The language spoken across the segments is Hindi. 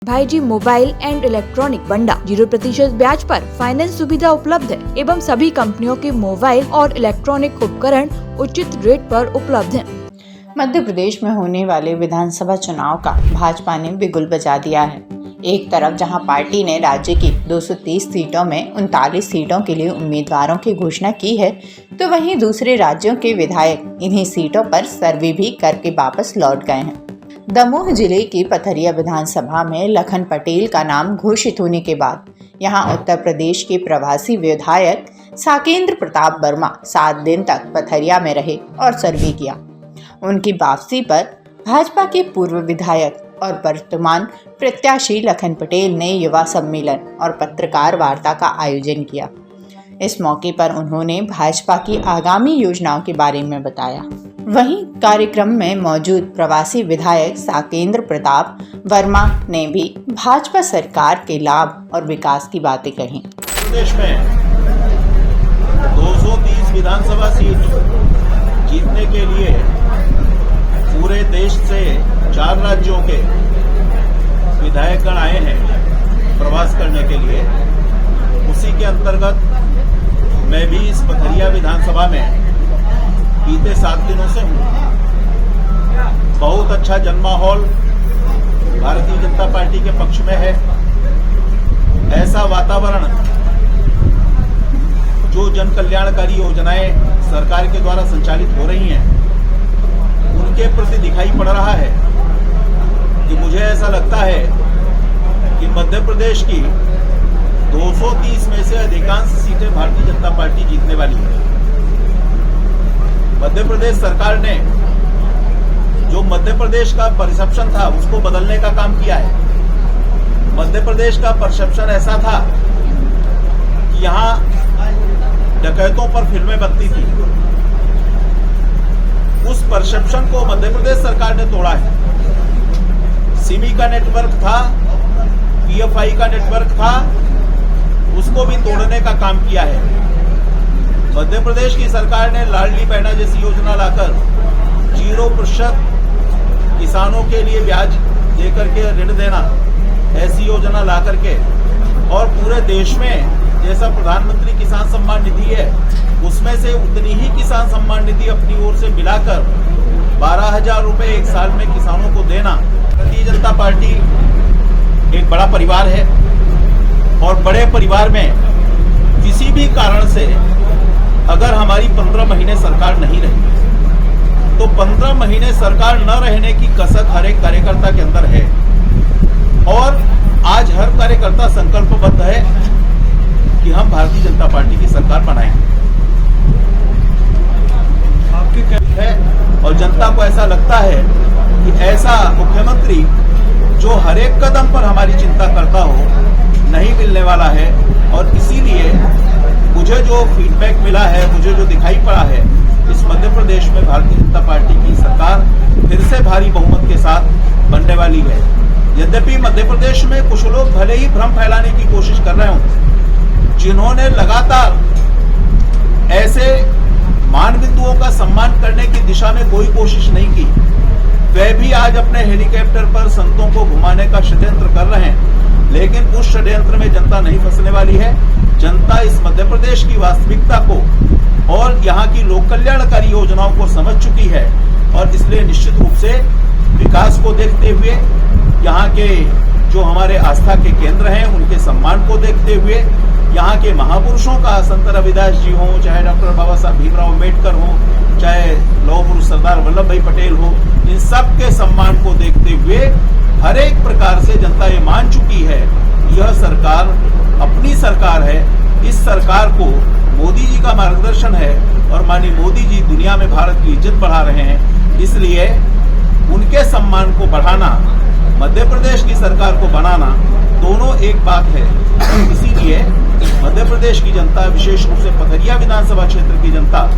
भाईजी मोबाइल एंड इलेक्ट्रॉनिक बंडा 0% ब्याज पर फाइनेंस सुविधा उपलब्ध है एवं सभी कंपनियों के मोबाइल और इलेक्ट्रॉनिक उपकरण उचित रेट पर उपलब्ध हैं। मध्य प्रदेश में होने वाले विधानसभा चुनाव का भाजपा ने बिगुल बजा दिया है। एक तरफ जहां पार्टी ने राज्य की 230 सीटों में 39 सीटों के लिए उम्मीदवारों की घोषणा की है, तो वहीं दूसरे राज्यों के विधायक इन्हीं सीटों पर सर्वे भी करके वापस लौट गए हैं। दमोह जिले की पथरिया विधानसभा में लखन पटेल का नाम घोषित होने के बाद यहां उत्तर प्रदेश के प्रवासी विधायक साकेंद्र प्रताप वर्मा 7 दिन तक पथरिया में रहे और सर्वे किया। उनकी वापसी पर भाजपा के पूर्व विधायक और वर्तमान प्रत्याशी लखन पटेल ने युवा सम्मेलन और पत्रकार वार्ता का आयोजन किया। इस मौके पर उन्होंने भाजपा की आगामी योजनाओं के बारे में बताया। वहीं कार्यक्रम में मौजूद प्रवासी विधायक साकेंद्र प्रताप वर्मा ने भी भाजपा सरकार के लाभ और विकास की बातें कही। प्रदेश में 230 विधानसभा सीट जीतने के लिए पूरे देश से 4 राज्यों के विधायकगण आए हैं प्रवास करने के लिए। उसी के अंतर्गत मैं भी इस पथरिया विधानसभा में बीते 7 दिनों से हूँ। बहुत अच्छा जनमाहौल भारतीय जनता पार्टी के पक्ष में है। ऐसा वातावरण जो जन कल्याणकारी योजनाएं सरकार के द्वारा संचालित हो रही हैं उनके प्रति दिखाई पड़ रहा है कि मुझे ऐसा लगता है कि मध्य प्रदेश की 230 में से अधिकांश सीटें भारतीय जनता पार्टी जीतने वाली है। मध्य प्रदेश सरकार ने जो मध्य प्रदेश का परसेप्शन था उसको बदलने का काम किया है। मध्य प्रदेश का परसेप्शन ऐसा था कि यहाँ डकैतों पर फिल्में बनती थी। उस परसेप्शन को मध्य प्रदेश सरकार ने तोड़ा है। सिमी का नेटवर्क था, पीएफआई का नेटवर्क था, उसको भी तोड़ने का काम किया है। मध्य प्रदेश की सरकार ने लाडली बहना जैसी योजना लाकर 0% किसानों के लिए ब्याज देकर के ऋण देना, ऐसी योजना ला करके और पूरे देश में जैसा प्रधानमंत्री किसान सम्मान निधि है उसमें से उतनी ही किसान सम्मान निधि अपनी ओर से मिलाकर 12,000 रुपए एक साल में किसानों को देना। भारतीय जनता पार्टी एक बड़ा परिवार है और बड़े परिवार में किसी भी कारण से अगर हमारी 15 महीने सरकार नहीं रही तो 15 महीने सरकार न रहने की कसक हर एक कार्यकर्ता के अंदर है और आज हर कार्यकर्ता संकल्पबद्ध है कि हम भारतीय जनता पार्टी की सरकार बनाएंगे। आपकी क्या है और जनता को ऐसा लगता है कि ऐसा मुख्यमंत्री जो हर एक कदम पर हमारी चिंता करता हो नहीं मिलने वाला है और इसीलिए मुझे जो फीडबैक मिला है, मुझे जो दिखाई पड़ा है, इस मध्य प्रदेश में भारतीय जनता पार्टी की सरकार फिर से भारी बहुमत के साथ बनने वाली है। यद्यपि मध्य प्रदेश में कुछ लोग भले ही भ्रम फैलाने की कोशिश कर रहे हों, जिन्होंने लगातार ऐसे मान बिंदुओं का सम्मान करने की दिशा में कोई कोशिश नहीं की, वे भी आज अपने हेलीकॉप्टर पर संतों को घुमाने का षड्यंत्र कर रहे हैं। लेकिन उस षड्यंत्र में जनता नहीं फंसने वाली है। जनता इस मध्य प्रदेश की वास्तविकता को और यहाँ की लोक कल्याणकारी योजनाओं को समझ चुकी है और इसलिए निश्चित रूप से विकास को देखते हुए, यहाँ के जो हमारे आस्था के केंद्र हैं उनके सम्मान को देखते हुए, यहाँ के महापुरुषों का संत रविदास जी हो, चाहे डॉक्टर बाबा साहब भीमराव अम्बेडकर हो, चाहे लौह पुरुष सरदार वल्लभ भाई पटेल हो, इन सब के सम्मान को देखते हुए हर एक प्रकार से जनता ये मान चुकी है यह सरकार अपनी सरकार है। इस सरकार को मोदी जी का मार्गदर्शन है और माननीय मोदी जी दुनिया में भारत की इज्जत बढ़ा रहे हैं। इसलिए उनके सम्मान को बढ़ाना, मध्य प्रदेश की सरकार को बनाना, दोनों एक बात है। इसीलिए मध्य प्रदेश की जनता, विशेष रूप से पथरिया विधानसभा क्षेत्र की जनता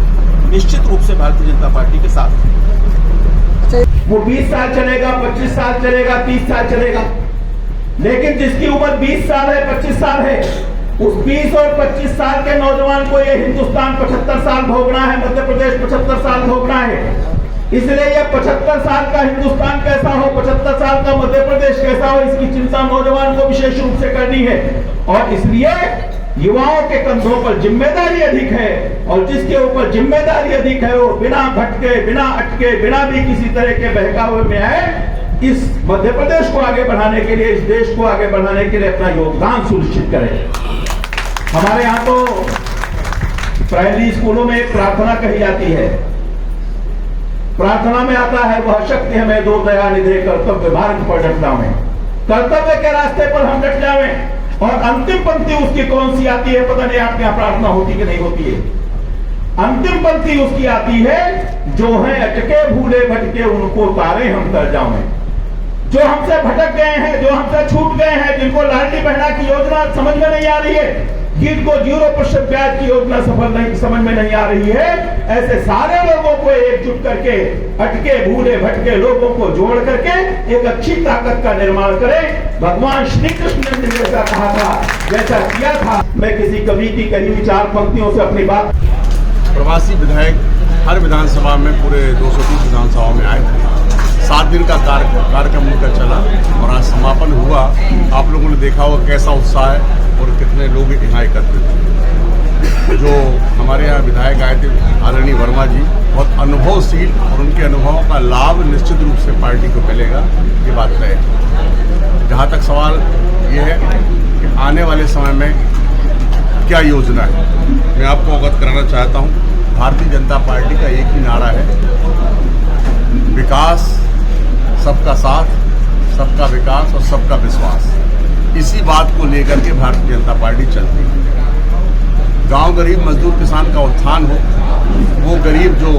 निश्चित रूप से भारतीय जनता पार्टी के साथ है। वो 20 साल चलेगा, 25 साल चलेगा, 30 साल चलेगा, लेकिन जिसकी उम्र 20 साल है, 25 साल है, उस 20 और 25 साल के नौजवान को ये हिंदुस्तान 75 साल भोगना है, मध्य प्रदेश 75 साल भोगना है। इसलिए ये 75 साल का हिंदुस्तान कैसा हो, 75 साल का मध्य प्रदेश कैसा हो, इसकी चिंता नौजवान को विशेष रूप से करनी है। और इसलिए युवाओं के कंधों पर जिम्मेदारी अधिक है, और जिसके ऊपर जिम्मेदारी अधिक है वो बिना भटके, बिना अटके, बिना भी किसी तरह के बहकावे में आए, इस मध्य प्रदेश को आगे बढ़ाने के लिए, इस देश को आगे बढ़ाने के लिए अपना योगदान सुनिश्चित करे। हमारे यहाँ तो प्राइमरी स्कूलों में एक प्रार्थना कही जाती है। प्रार्थना में आता है, वह शक्ति हमें दो दया निधे कर्तव्य मार्ग पर डट जावे, कर्तव्य के रास्ते पर हम डट जावे। और अंतिम पंक्ति उसकी कौन सी आती है, पता नहीं आपके यहाँ प्रार्थना होती कि नहीं होती है। अंतिम पंक्ति उसकी आती है, जो है अटके भूले भटके उनको तारे हम तर जावे। जो हमसे भटक गए हैं, जो हमसे छूट गए हैं, जिनको लाडली बहना की योजना समझ में नहीं आ रही है, जिनको 0% ब्याज की योजना समझ में नहीं आ रही है, ऐसे सारे लोगों को एकजुट करके, अटके भूले भटके लोगों को जोड़ करके एक अच्छी ताकत का निर्माण करें। भगवान श्री कृष्ण ने जैसा कहा था, जैसा किया था। मैं किसी कवि की कही हुई 4 पंक्तियों से अपनी बात। प्रवासी विधायक हर विधानसभा में, पूरे 230 विधानसभाओं में आए थे। 7 दिन का कार्यक्रम उनका चला और आज समापन हुआ। आप लोगों ने देखा होगा कैसा उत्साह है और कितने लोग यहाँ एकत्रित थे। जो हमारे यहाँ विधायक आए थे आदरणीय वर्मा जी, बहुत अनुभवशील, और उनके अनुभवों का लाभ निश्चित रूप से पार्टी को मिलेगा, ये बात तय है। जहाँ तक सवाल ये है कि आने वाले समय में क्या योजना है, मैं आपको अवगत कराना चाहता हूँ। भारतीय जनता पार्टी का एक ही नारा है, विकास, सबका साथ, सबका विकास और सबका विश्वास। इसी बात को लेकर के भारतीय जनता पार्टी चलती है। गांव गरीब मजदूर किसान का उत्थान हो, वो गरीब जो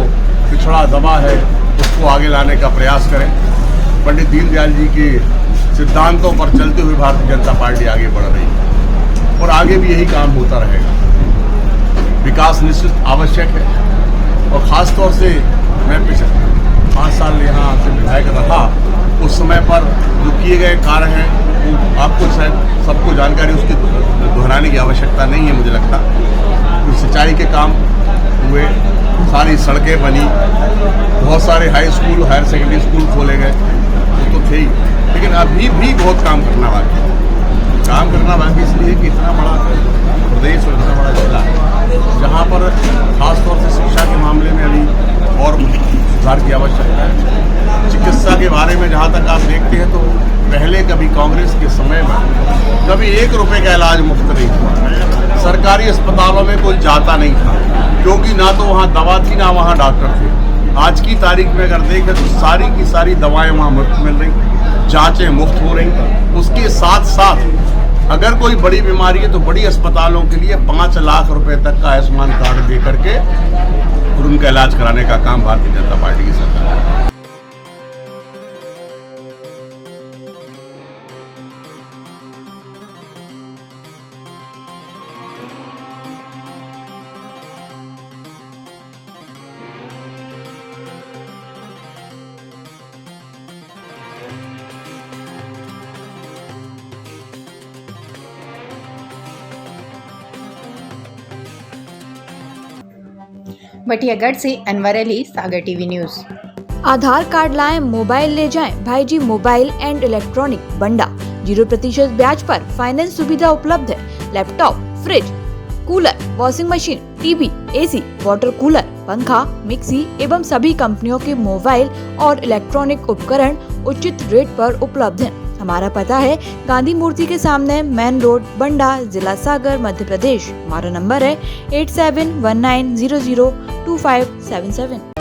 पिछड़ा दबा है उसको आगे लाने का प्रयास करें। पंडित दीनदयाल जी के सिद्धांतों पर चलते हुए भारतीय जनता पार्टी आगे बढ़ रही है और आगे भी यही काम होता रहेगा। विकास निश्चित आवश्यक है, और ख़ास तौर से मैं पिछले 5 साल यहाँ से विधायक रहा, उस समय पर जो किए गए कार्य हैं वो आपको शायद सबको जानकारी, उसकी दोहराने की आवश्यकता नहीं है मुझे लगता। सिंचाई के काम हुए, सारी सड़कें बनी, बहुत सारे high school, higher secondary school खोले गए, वो तो थे ही, लेकिन अभी भी बहुत काम करना बाकी है। काम करना बाकी इसलिए कि इतना बड़ा प्रदेश और इतना बड़ा जिला है, जहाँ पर खासतौर से शिक्षा के मामले में अभी और सुधार की आवश्यकता है। चिकित्सा के बारे में जहाँ तक आप देखते हैं तो पहले कभी कांग्रेस के समय में कभी 1 रुपये का इलाज मुफ्त नहीं हुआ। सरकारी अस्पतालों में कोई जाता नहीं था, क्योंकि ना तो वहाँ दवा थी ना वहाँ डॉक्टर थे। आज की तारीख में अगर देखें तो सारी की सारी दवाएं वहाँ मुफ्त मिल रही, जांचें मुफ्त हो रही। उसके साथ साथ अगर कोई बड़ी बीमारी है तो बड़ी अस्पतालों के लिए 5 लाख रुपए तक का आयुष्मान कार्ड दे करके और उनका इलाज कराने का काम भारतीय जनता पार्टी की सरकार है। बटियागढ़ से अनवर अली, सागर टीवी न्यूज़। आधार कार्ड लाएं, मोबाइल ले जाएं। भाईजी मोबाइल एंड इलेक्ट्रॉनिक बंडा 0% ब्याज पर फाइनेंस सुविधा उपलब्ध है। Laptop, fridge, cooler, washing machine, TV, AC, water cooler, पंखा, मिक्सी एवं सभी कंपनियों के मोबाइल और इलेक्ट्रॉनिक उपकरण उचित रेट पर उपलब्ध हैं। हमारा पता है गांधी मूर्ति के सामने, मेन रोड, बंडा, जिला सागर, मध्य प्रदेश। हमारा नंबर है 8719002577।